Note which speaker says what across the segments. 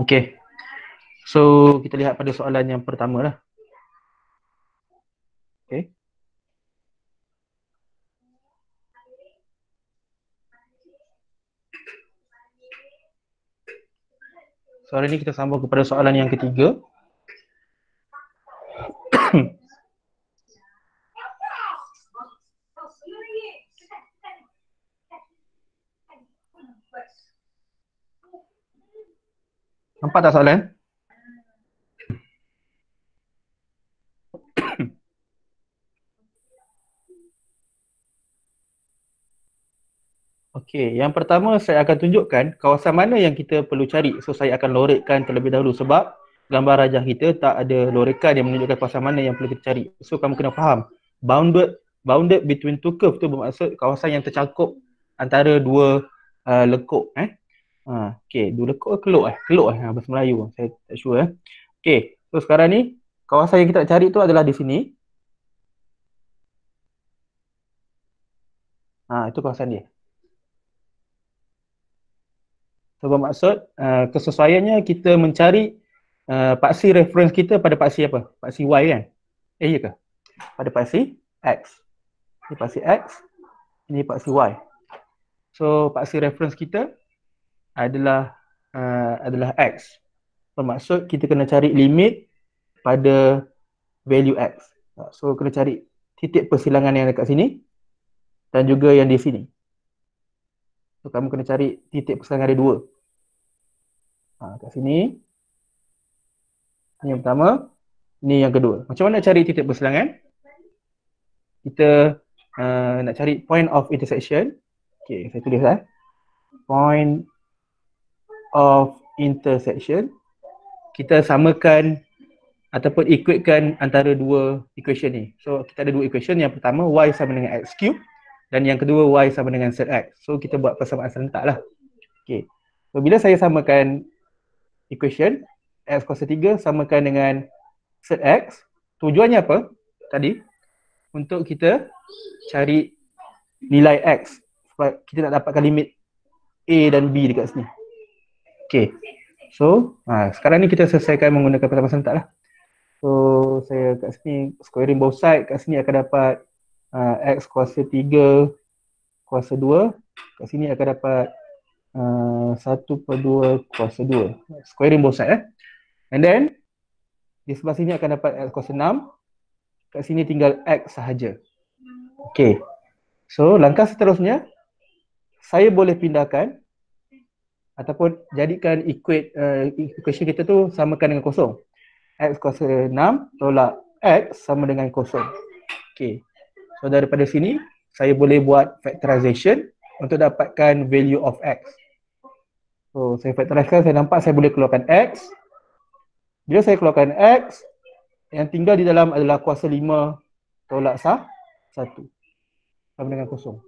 Speaker 1: Okey. So kita lihat pada soalan yang pertama lah. Okey. Soalan ni kita sambung kepada soalan yang ketiga. Nampak tak soalan? Okey, yang pertama saya akan tunjukkan kawasan mana yang kita perlu cari. So saya akan lorekkan terlebih dahulu sebab gambar rajah kita tak ada lorekan yang menunjukkan kawasan mana yang perlu kita cari. So kamu kena faham, bounded between two curve tu bermaksud kawasan yang tercakup antara dua lekuk okey, dua lekuk ke keluk keluk bahasa Melayu. Saya tak sure Okey, so sekarang ni kawasan yang kita nak cari tu adalah di sini. Itu kawasan dia. So bermaksud kesesuaiannya kita mencari paksi reference kita pada paksi apa? Paksi Y kan? Ya ke? Pada paksi X. Ini paksi X, ini paksi Y. So paksi reference kita adalah X. Bermaksud kita kena cari limit pada value X. So kena cari titik persilangan yang dekat sini dan juga yang di sini. So kamu kena cari titik persilangan ada dua. Kat sini. Ini yang pertama, ini yang kedua. Macam mana cari titik persilangan? Kita nak cari point of intersection. Okey, saya tulis point of intersection. Kita samakan ataupun equatekan antara dua equation ni. So kita ada dua equation. Yang pertama y sama dengan x cube dan yang kedua y sama dengan zx. So kita buat persamaan serentak lah. Okey. So bila saya samakan equation x kuasa 3 samakan dengan zx, tujuannya apa tadi? Untuk kita cari nilai x sebab kita nak dapatkan limit a dan b dekat sini. Okey. So, sekarang ni kita selesaikan menggunakan persamaan serentak lah. So, saya kat sini squaring both side, kat sini akan dapat x kuasa 3 kuasa 2. Kat sini akan dapat 1/2 kuasa 2. Squaring both side And then di sebelah sini akan dapat x kuasa 6. Kat sini tinggal x sahaja. Okey. So langkah seterusnya saya boleh pindahkan ataupun jadikan equation kita tu samakan dengan kosong. X kuasa 6 tolak x sama dengan kosong. Okey. So daripada sini saya boleh buat factorization untuk dapatkan value of x. So saya factorizekan, saya nampak saya boleh keluarkan x. Bila saya keluarkan x, yang tinggal di dalam adalah kuasa 5 tolak 1 sama dengan kosong.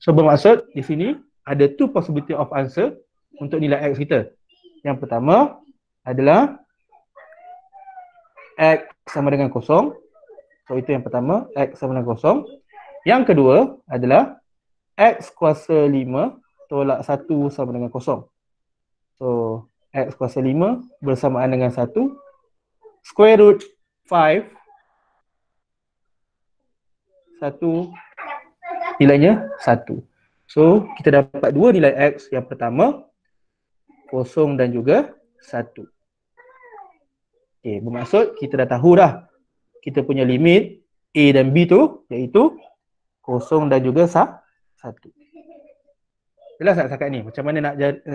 Speaker 1: So bermaksud di sini ada two possibility of answer untuk nilai x kita. Yang pertama adalah x sama dengan kosong. So itu yang pertama, x sama dengan kosong. Yang kedua adalah x kuasa 5 tolak 1 sama dengan kosong. So x kuasa 5 bersamaan dengan 1. Square root 5. 1 nilainya 1. So kita dapat dua nilai x. Yang pertama kosong dan juga 1. Okay, bermaksud kita dah tahu dah kita punya limit a dan b tu iaitu kosong dan juga 1. Jelas tak setakat ni? Macam mana nak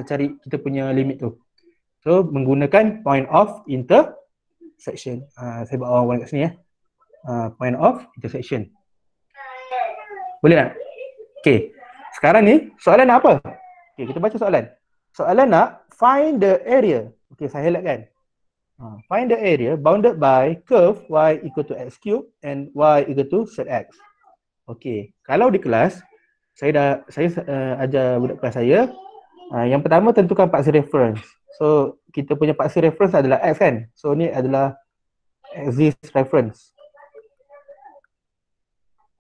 Speaker 1: cari kita punya limit tu? So menggunakan point of intersection. Saya buat warna kat sini point of intersection. Boleh tak? Okay. Sekarang ni soalan nak apa? Okay, kita baca soalan. Soalan nak find the area. Okay, saya highlight kan. Find the area bounded by curve y equal to x cube and y equal to zx. Okay, kalau di kelas saya ajar budak kelas saya. Yang pertama tentukan paksi reference. So kita punya paksi reference adalah x kan. So ni adalah axis reference.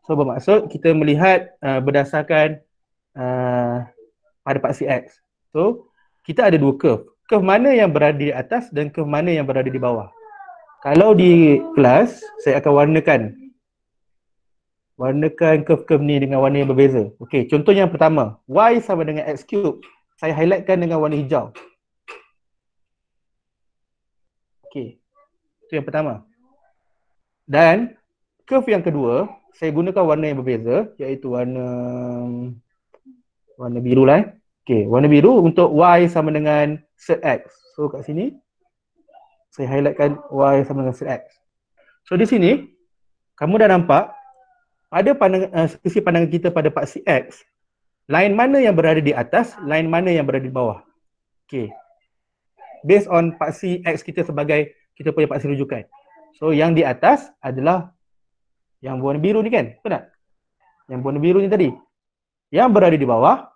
Speaker 1: So bermaksud kita melihat berdasarkan pada paksi x. So kita ada dua curve. curve mana yang berada di atas dan curve mana yang berada di bawah. Kalau di kelas, saya akan warnakan curve-curve ni dengan warna yang berbeza. Okey, contoh yang pertama, y sama dengan x cube. Saya highlightkan dengan warna hijau. Okey, itu yang pertama. Dan curve yang kedua, saya gunakan warna yang berbeza, iaitu warna biru lah. Okey, warna biru untuk y sama dengan set x. So kat sini, saya highlightkan y sama dengan set x. So di sini, kamu dah nampak pada sisi pandangan kita pada paksi X, line mana yang berada di atas, line mana yang berada di bawah. Okay. Based on paksi X kita sebagai kita punya paksi rujukan. So yang di atas adalah yang warna biru ni kan? Betul tak? Yang warna biru ni tadi. Yang berada di bawah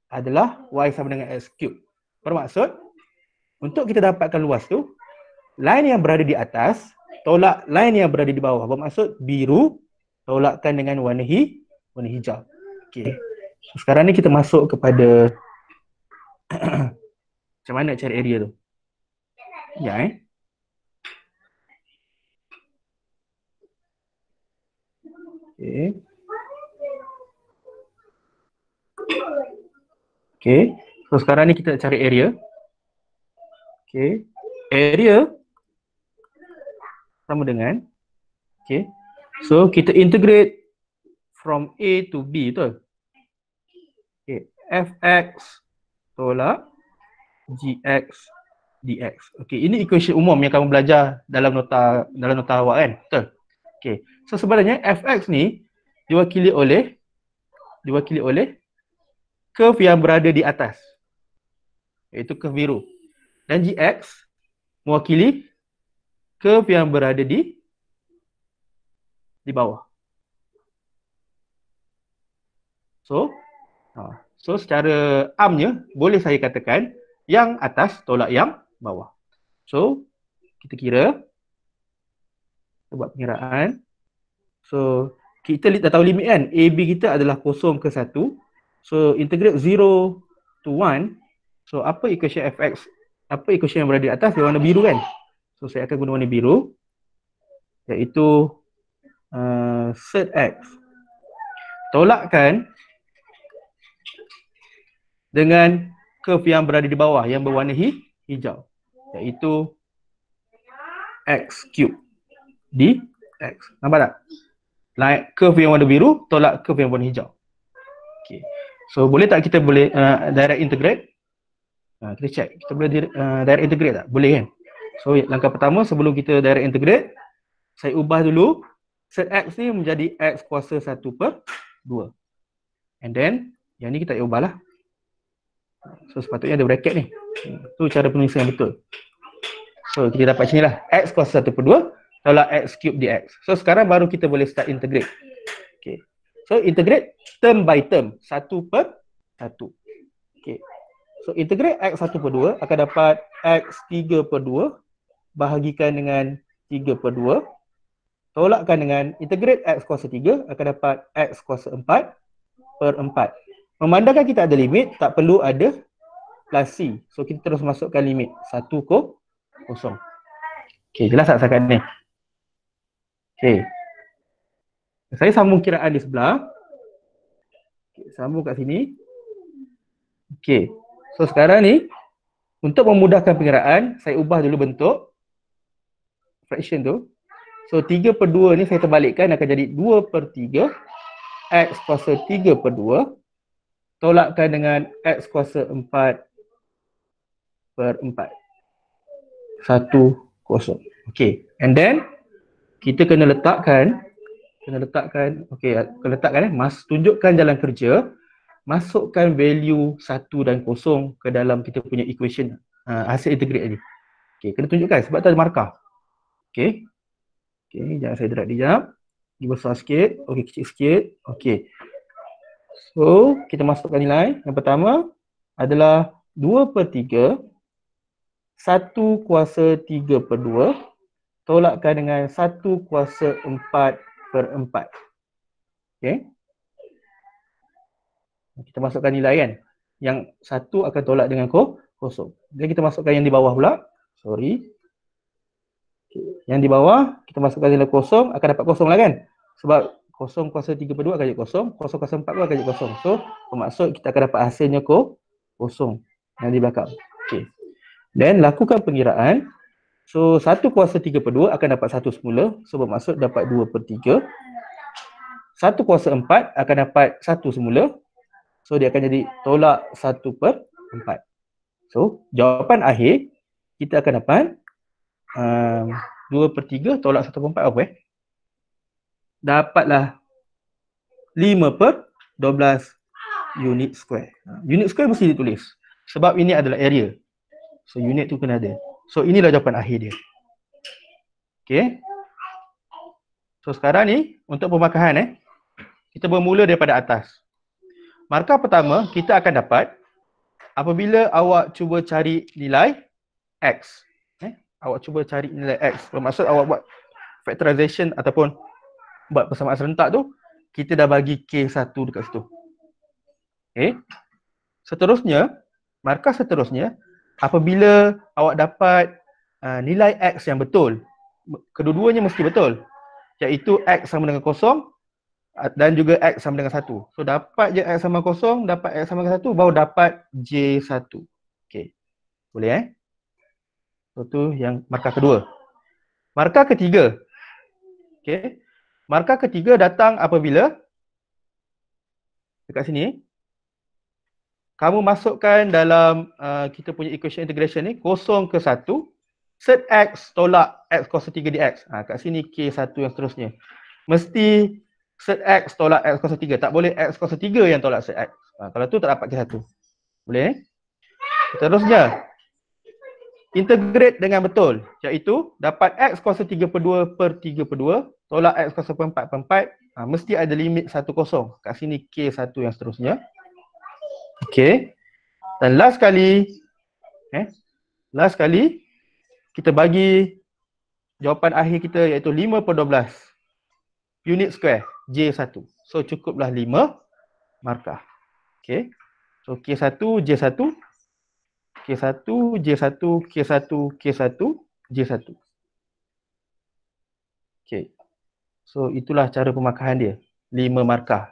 Speaker 1: adalah Y sama dengan X cube. Bermaksud, untuk kita dapatkan luas tu, line yang berada di atas tolak line yang berada di bawah. Bermaksud biru tolakkan dengan warna hijau. Okey. So, sekarang ni kita masuk kepada macam mana nak cari area tu. Ya Okey. Okey. So sekarang ni kita nak cari area. Okey. Area sama dengan okey. So kita integrate from A to B, betul? Okay. Fx tolak Gx dx. Okay, ini equation umum yang kamu belajar dalam nota awak kan? Betul? Okay. So sebenarnya Fx ni diwakili oleh curve yang berada di atas, iaitu curve biru. Dan Gx mewakili curve yang berada di bawah. So secara amnya boleh saya katakan yang atas tolak yang bawah. So kita kira, kita buat pengiraan. So kita dah tahu limit kan, AB kita adalah 0 ke 1. So integrate 0 to 1. So apa equation Fx, apa equation yang berada di atas? Dia warna biru kan. So saya akan guna warna biru, iaitu set X tolakkan dengan curve yang berada di bawah yang berwarna hijau, iaitu X cube dx. Nampak tak? Line curve yang warna biru tolak curve yang warna hijau. Okay. So boleh tak kita boleh direct integrate? Kita check, kita boleh direct integrate tak? Boleh kan? So langkah pertama sebelum kita direct integrate, saya ubah dulu set X ni menjadi X kuasa 1/2. And then yang ni kita ubah lah. So sepatutnya ada bracket ni. Tu cara penulisan yang betul. So kita dapat macam ni lah. X kuasa 1/2 tolak X cube dx. So sekarang baru kita boleh start integrate. Okay. So integrate term by term, 1/1. Okay. So integrate X 1/2 akan dapat X 3/2 bahagikan dengan 3/2. Tolakkan dengan integrate X kuasa 3 akan dapat X kuasa 4/4. Memandangkan kita ada limit, tak perlu ada plus C. So kita terus masukkan limit 1 ke 0. Okay, jelas tak setakat ni? Okay. Saya sambung kiraan di sebelah. Okay, sambung kat sini. Okay. So sekarang ni, untuk memudahkan pengiraan, saya ubah dulu bentuk fraction tu. So 3/2 ni saya terbalikkan akan jadi 2/3 X kuasa 3/2 tolakkan dengan X kuasa 4/4. 1/0. Okay. And then kita kena letakkan tunjukkan jalan kerja, masukkan value 1 dan 0 ke dalam kita punya equation hasil integrate tadi. Okay, kena tunjukkan sebab tu ada markah. Okay. Okay, jangan saya drag dia. Dia besar sikit, okay, kecil sikit. Okay. So, kita masukkan nilai. Yang pertama adalah 2/3 1 kuasa 3/2 tolakkan dengan 1 kuasa 4/4. Okay. Kita masukkan nilai kan. Yang 1 akan tolak dengan kosong. Jadi kita masukkan yang di bawah pula. Sorry. Yang di bawah kita masukkan nilai kosong, akan dapat kosong lah kan? Sebab 0 kuasa 3 per 2 akan jadi kosong, 0 kuasa 4 pun akan jadi kosong. So, bermaksud kita akan dapat hasilnya kosong yang di belakang. Okay. Dan lakukan pengiraan. So, 1 kuasa 3 per 2 akan dapat 1 semula. So, bermaksud dapat 2 per 3. 1 kuasa 4 akan dapat 1 semula. So, dia akan jadi tolak 1 per 4. So, jawapan akhir kita akan dapat 2 per 3 tolak 1 per 4 apa dapatlah 5 per 12 unit square. Unit square mesti ditulis sebab ini adalah area. So unit tu kena ada. So inilah jawapan akhir dia. Okay. So sekarang ni untuk pemakahan kita bermula daripada atas. Markah pertama kita akan dapat apabila awak cuba cari nilai X. Awak cuba cari nilai X. Bermaksud awak buat factorization ataupun buat persamaan serentak tu, kita dah bagi K1 dekat situ. Okay. Seterusnya, markah seterusnya, apabila awak dapat nilai X yang betul, kedua-duanya mesti betul, iaitu X sama dengan 0 dan juga X sama dengan 1. So, dapat je X sama 0, dapat X sama dengan 1, baru dapat J1. Okay. Boleh So, tu yang markah kedua. Markah ketiga. Okay. Markah ketiga datang apabila dekat sini kamu masukkan dalam kita punya equation integration ni 0 ke 1 set X tolak X kuasa 3 dx. Kat sini K1 yang seterusnya. Mesti set X tolak X kuasa 3. Tak boleh X kuasa 3 yang tolak set X. Kalau tu tak dapat K1. Boleh? Seterusnya integrate dengan betul, iaitu dapat X kuasa 3 per 2 per 3 per 2 tolak X kuasa 4 per 4, mesti ada limit 1 kosong. Kat sini K1 yang seterusnya. Okey. Dan last kali kita bagi jawapan akhir kita iaitu 5 per 12 unit square J1. So cukuplah 5 markah. Okey. So K1 J1 K1, J1, K1, K1, J1. Okay. So, itulah cara pemakahan dia. 5 markah.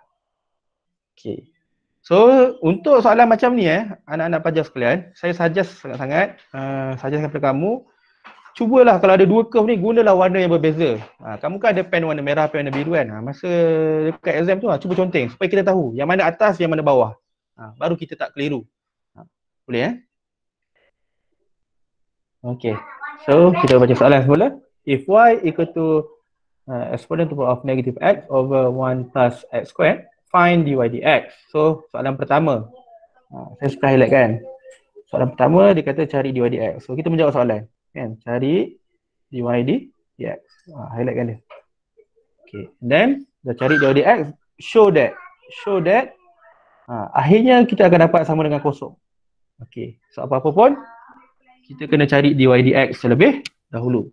Speaker 1: Okay. So, untuk soalan macam ni anak-anak pelajar sekalian, saya suggest sangat-sangat, suggest kepada kamu, cubalah kalau ada 2 curve ni, gunalah warna yang berbeza. Kamu kan ada pen warna merah, pen warna biru kan. Masa dekat exam tu, cuba conteng supaya kita tahu yang mana atas, yang mana bawah. Baru kita tak keliru. Boleh Okay, so kita baca soalan semula. If y equal to exponent of negative x over 1 plus x squared, find dy dx. So soalan pertama, saya suka highlight kan. Soalan pertama dia kata cari dy dx. So kita menjawab soalan kan, cari dy dx. Highlight kan dia. Okay, then dah cari dy dx, show that akhirnya kita akan dapat sama dengan kosong. Okay, so apa-apa pun kita kena cari dy dx terlebih dahulu.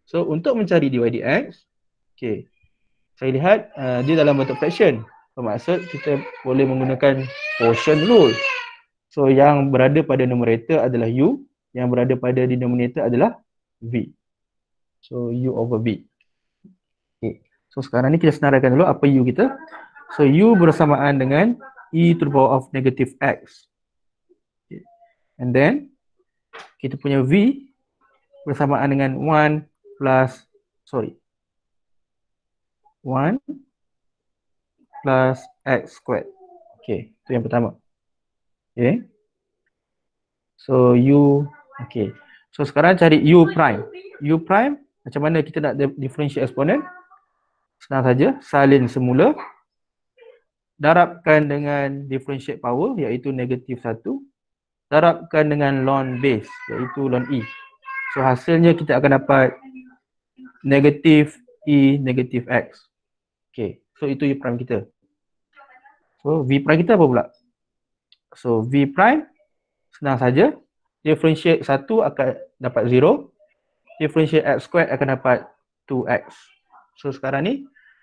Speaker 1: So untuk mencari dy dx, okay, saya lihat dia dalam bentuk fraction. Bermaksud kita boleh menggunakan quotient rule. So yang berada pada numerator adalah u, yang berada pada denominator adalah v. So u over v. Okay. So sekarang ni kita senaraikan dulu apa u kita. So u bersamaan dengan e to the power of negative x. Okay. And then kita punya v bersamaan dengan 1 plus 1 plus x squared. Okay, itu yang pertama. Okay. So u, okay. So sekarang cari u prime. U prime, macam mana kita nak differentiate exponent? Senang saja, salin semula. Darabkan dengan differentiate power, iaitu negatif 1. Darabkan dengan ln base, iaitu ln e. So hasilnya kita akan dapat negatif e negatif x. Okay, so itu u prime kita. So v prime kita apa pula? So v prime senang saja, differentiate 1 akan dapat 0, differentiate x squared akan dapat 2x. So sekarang ni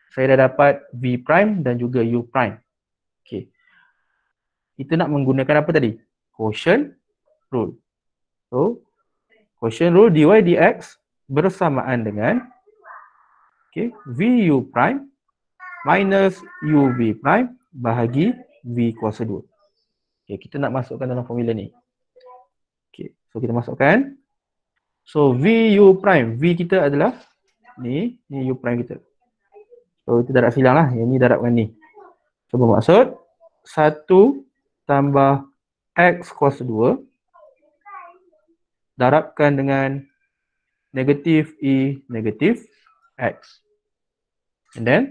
Speaker 1: saya dah dapat v prime dan juga u prime. Okay, kita nak menggunakan apa tadi? Quotient rule. So, quotient rule dy dx bersamaan dengan VU prime minus UV prime bahagi V kuasa 2. Kita nak masukkan dalam formula ni. So kita masukkan. So VU prime, V kita adalah ni U prime kita. So itu darab silang lah, yang ni darabkan ni. So bermaksud 1 tambah X kuasa 2 darabkan dengan negatif E negatif X. And then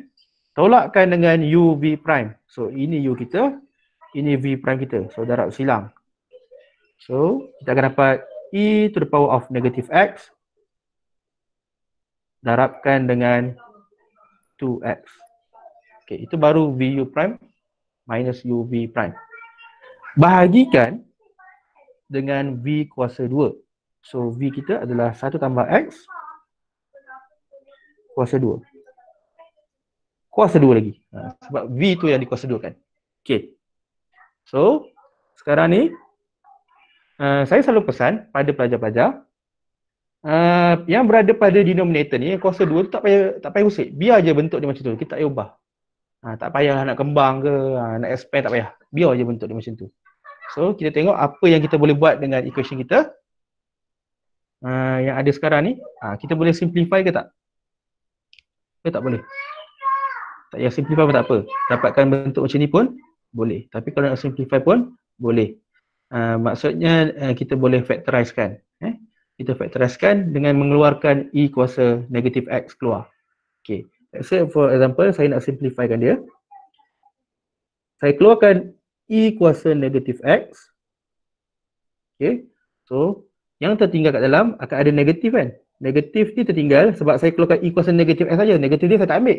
Speaker 1: tolakkan dengan UV prime. So ini U kita, ini V prime kita. So darab silang. So kita akan dapat E to the power of negative X darabkan dengan 2X. Itu baru VU prime minus UV prime. Bahagikan dengan V kuasa 2. So V kita adalah 1 tambah X kuasa 2. Kuasa 2 lagi. Sebab V tu yang dikuasa 2 kan. So sekarang ni saya selalu pesan pada pelajar-pelajar yang berada pada denominator ni, kuasa 2 tu tak payah usik. Biar je bentuk dia macam tu. Kita tak payah ubah. Tak payah nak kembang ke, nak expand tak payah. Biar je bentuk dia macam tu. So kita tengok apa yang kita boleh buat dengan equation kita yang ada sekarang ni. Kita boleh simplify ke tak? Ke tak boleh? Tak payah simplify pun tak apa. Dapatkan bentuk macam ni pun boleh. Tapi kalau nak simplify pun boleh. Maksudnya kita boleh factorizekan. Kita factorizekan dengan mengeluarkan E kuasa negatif X keluar. Let's say for example, saya nak simplifykan dia. Saya keluarkan E kuasa negatif X. So, yang tertinggal kat dalam akan ada negatif kan. Negatif ni tertinggal sebab saya keluarkan E kuasa negatif X saja. Negatif dia saya tak ambil.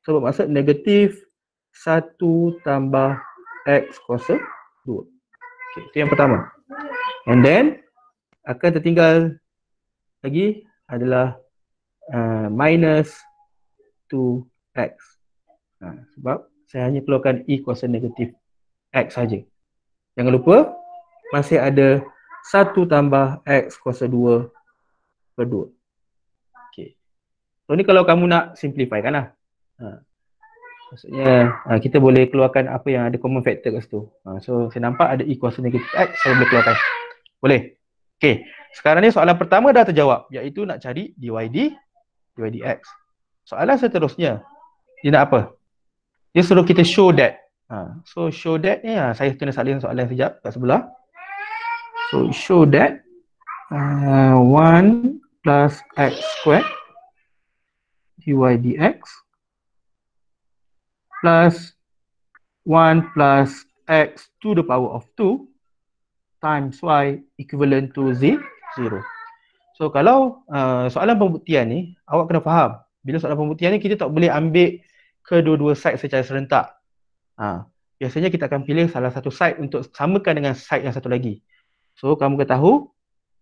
Speaker 1: So, bermaksud negatif 1 tambah X kuasa 2. Itu yang pertama. And then, akan tertinggal lagi adalah minus 2X. Sebab saya hanya keluarkan E kuasa negatif X saja. Jangan lupa, masih ada 1 tambah X kuasa 2 per 2. So ni kalau kamu nak simplify kan lah. Maksudnya kita boleh keluarkan apa yang ada common factor kat situ. So saya nampak ada E kuasa negatif X, saya boleh keluarkan. Boleh? Sekarang ni soalan pertama dah terjawab, iaitu nak cari dy dx. Soalan seterusnya, dia nak apa? Dia suruh kita show that. So show that ni, saya kena salin soalan sekejap kat sebelah. So show that 1 plus X squared dy dx plus 1 plus X to the power of 2 times Y equivalent to 0. So kalau soalan pembuktian ni, awak kena faham. Bila soalan pembuktian ni, kita tak boleh ambil kedua-dua side secara serentak. Biasanya kita akan pilih salah satu side untuk samakan dengan side yang satu lagi. So kamu kena tahu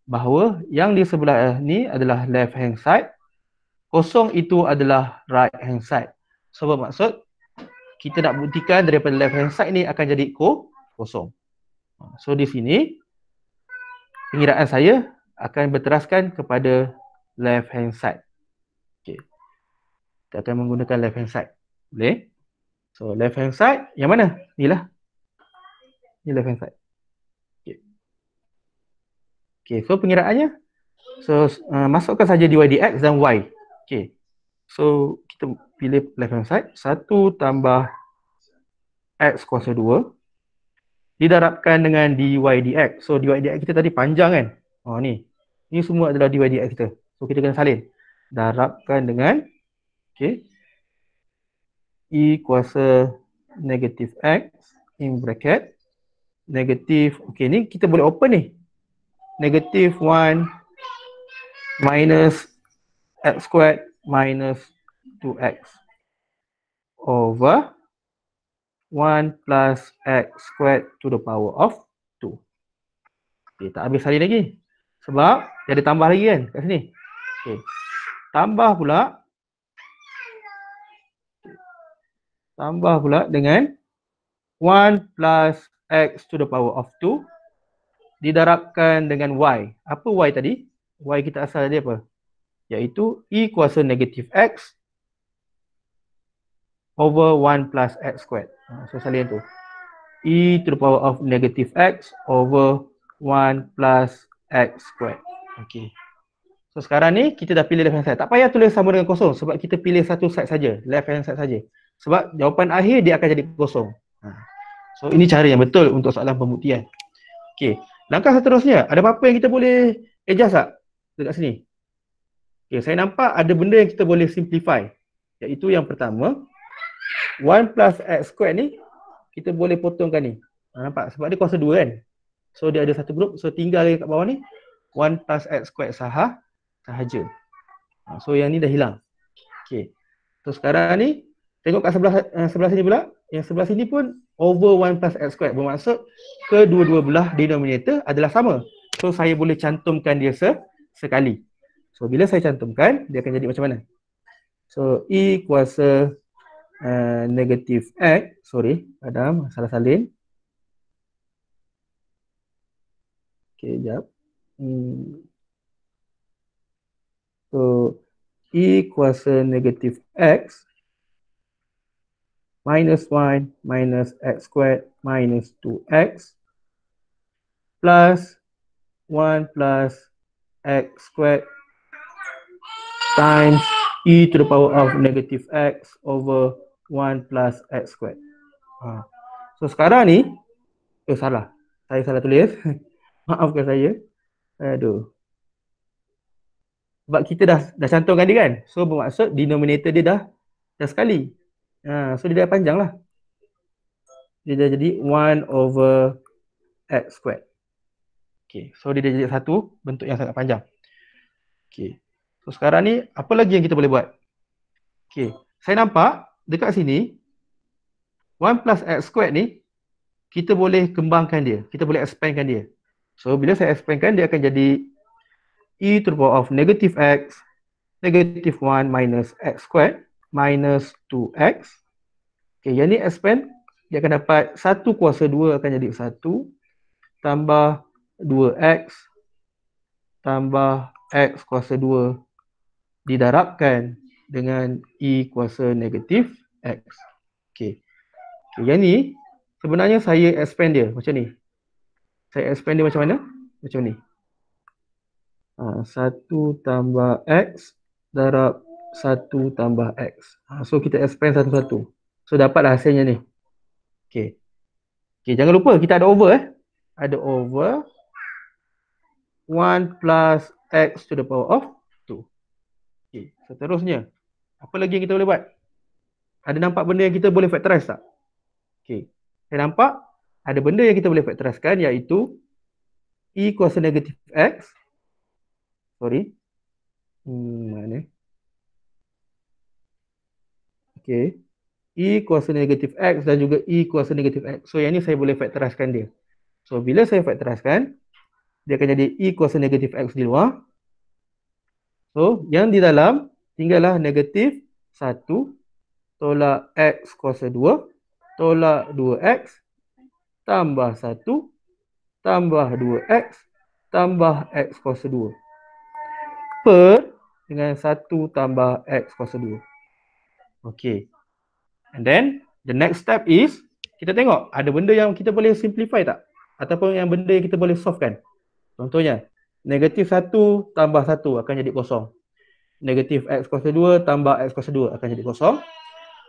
Speaker 1: bahawa yang di sebelah ni adalah left hand side, kosong itu adalah right hand side. So bermaksud kita nak buktikan daripada left hand side ni akan jadi kosong. So di sini pengiraan saya akan berteraskan kepada left hand side. Kita akan menggunakan left hand side. Boleh? So left hand side yang mana? Inilah. Ini left hand side. So pengiraannya, so masukkan saja dy dx dan y. So kita pilih left hand side, 1 tambah X kuasa 2 didarabkan dengan dy dx. So dy dx kita tadi panjang kan. Ni semua adalah dy dx kita. So kita kena salin. Darabkan dengan E kuasa negatif X in bracket negatif, ni kita boleh open ni. Negatif 1 minus X squared minus 2X over 1 plus X squared to the power of 2. Tak habis salin lagi. Sebab dia ada tambah lagi kan kat sini. Tambah pula dengan 1 plus X to the power of 2 didarabkan dengan Y. Apa Y tadi? Y kita asal dia apa? Iaitu E kuasa negatif X over 1 plus X squared. So salin tu. E to the power of negative X over 1 plus X squared. Okay. So sekarang ni kita dah pilih left hand side. Tak payah tulis sama dengan kosong sebab kita pilih satu side saja, left hand side saja. Sebab jawapan akhir dia akan jadi kosong. So ini cara yang betul untuk soalan pembuktian. Okey, langkah seterusnya, ada apa-apa yang kita boleh adjust tak dekat sini? Okey, saya nampak ada benda yang kita boleh simplify. Iaitu yang pertama, 1 plus X squared ni kita boleh potongkan ni. Nampak? Sebab dia kuasa 2 kan? So dia ada satu grup, so tinggal lagi kat bawah ni 1 plus X squared sahaja. So yang ni dah hilang. Okey. So sekarang ni tengok kat sebelah sini pula. Yang sebelah sini pun over 1 plus X squared. Bermaksud kedua-dua belah denominator adalah sama. So saya boleh cantumkan dia sekali. So bila saya cantumkan, dia akan jadi macam mana? So E kuasa negatif X. Sorry, Adam, salah salin. Okey, sekejap. So E kuasa negatif X minus 1 minus X squared minus 2X plus 1 plus X squared times E to the power of negative X over 1 plus X squared. So sekarang ni, salah. Saya salah tulis. Maafkan saya. Aduh. Sebab kita dah cantumkan dia kan. So bermaksud denominator dia dah sekali. So dia dah panjang lah. Dia dah jadi 1 over X squared. Okay. So dia dah jadi satu bentuk yang sangat panjang. Okay. So sekarang ni apa lagi yang kita boleh buat? Okay. Saya nampak dekat sini 1 plus X squared ni kita boleh kembangkan dia. Kita boleh expandkan dia. So bila saya expandkan dia akan jadi E to the power of negative X negative 1 minus X squared minus 2X. Okay, yang ni expand, dia akan dapat 1 kuasa 2 akan jadi 1 tambah 2X tambah X kuasa 2 didarabkan dengan E kuasa negatif X. Okay. Yang ni sebenarnya saya expand dia macam ni. Saya expand dia macam mana? Macam ni. 1 tambah X darab 1 tambah X. So kita expand satu-satu. So dapatlah hasilnya ni. Okay. Okay, jangan lupa kita ada over Ada over 1 plus X to the power of 2. Okay, seterusnya. Apa lagi yang kita boleh buat? Ada nampak benda yang kita boleh factorize tak? Okay. Saya nampak ada benda yang kita boleh factorizekan iaitu E kuasa negatif X. Sorry. Mana? Okay. E kuasa negatif X dan juga E kuasa negatif X. So yang ni saya boleh factorizekan dia. So bila saya factorizekan, dia akan jadi E kuasa negatif X di luar. So yang di dalam tinggallah negatif 1 tolak X kuasa 2 tolak 2X tambah 1 tambah 2X tambah X kuasa 2 per dengan 1 tambah X kuasa 2. Okay. And then the next step is kita tengok ada benda yang kita boleh simplify tak? Ataupun yang benda yang kita boleh solve kan? Contohnya, negatif 1 tambah 1 akan jadi kosong. Negatif X kuasa 2 tambah X kuasa 2 akan jadi kosong.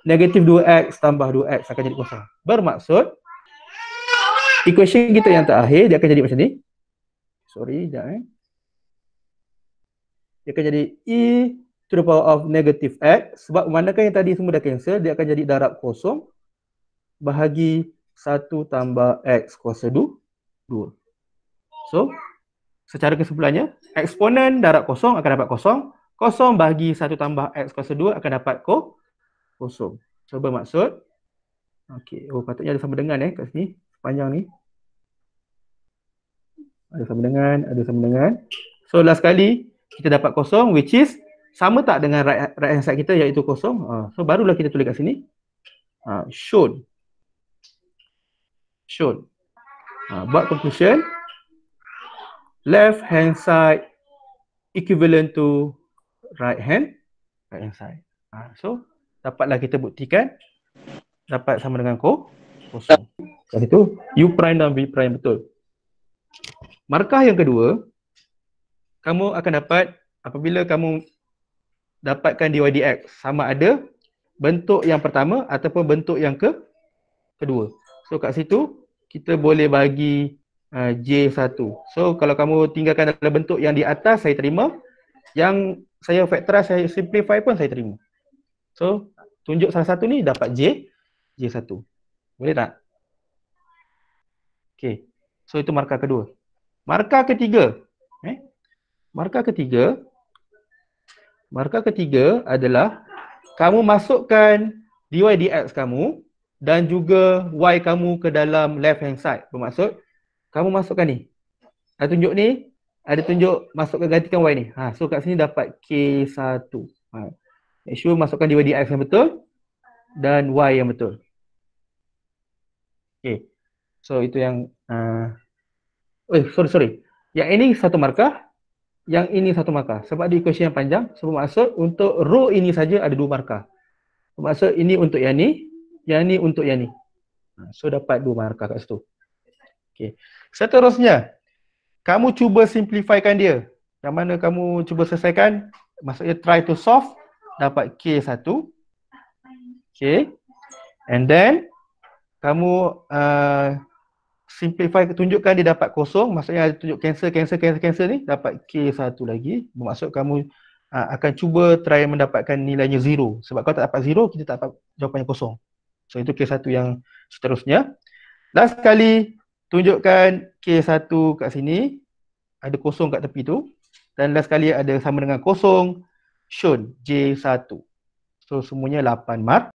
Speaker 1: Negatif 2X tambah 2X akan jadi kosong. Bermaksud, equation kita yang terakhir dia akan jadi macam ni. Sorry, sekejap Dia akan jadi E to the power of negative X. Sebab manakah yang tadi semua dah cancel, dia akan jadi darab kosong bahagi 1 tambah X kuasa 2. So, secara kesimpulannya, eksponen darab kosong akan dapat kosong. Kosong bahagi 1 tambah X kuasa 2 akan dapat kosong. So, bermaksud, okay, patutnya ada sama dengan kat sini, sepanjang ni. Ada sama dengan. So, last kali, kita dapat kosong, which is, sama tak dengan right hand side kita, iaitu kosong. So, barulah kita tulis kat sini. Shown. But conclusion, left hand side equivalent to right hand side. So dapatlah kita buktikan dapat sama dengan kosong. Jadi itu U prime dan V prime betul. Markah yang kedua, kamu akan dapat apabila kamu dapatkan dy dx sama ada bentuk yang pertama ataupun bentuk yang kedua. So kat situ kita boleh bagi J1. So kalau kamu tinggalkan dalam bentuk yang di atas saya terima, yang saya factorize, saya simplify pun saya terima. So tunjuk salah satu ni dapat J1. Boleh tak? Okey. So itu markah kedua. Markah ketiga. Markah ketiga adalah kamu masukkan dy dx kamu dan juga y kamu ke dalam left hand side. Bermaksud kamu masukkan ni. Ada tunjuk ni, ada tunjuk masukkan gantikan y ni. So kat sini dapat K1. Make sure masukkan dy dx yang betul dan y yang betul. Okay. So itu yang sorry. Yang ini satu markah, yang ini satu markah. Sebab di equation yang panjang, sebab maksud untuk row ini saja ada dua markah. Maksud ini untuk yang ni untuk yang ni. So dapat dua markah kat situ. Okay. Seterusnya, kamu cuba simplifykan dia. Yang mana kamu cuba selesaikan, maksudnya try to solve, dapat K1. Okay. And then, kamu simplify, tunjukkan dia dapat kosong, maksudnya tunjuk cancel ni, dapat K1 lagi. Bermaksud kamu akan cuba try mendapatkan nilainya 0. Sebab kalau tak dapat 0, kita tak dapat jawapannya kosong. So itu K1 yang seterusnya. Last sekali, tunjukkan K1 kat sini, ada kosong kat tepi tu. Dan last sekali ada sama dengan kosong, shown J1. So semuanya 8 mark.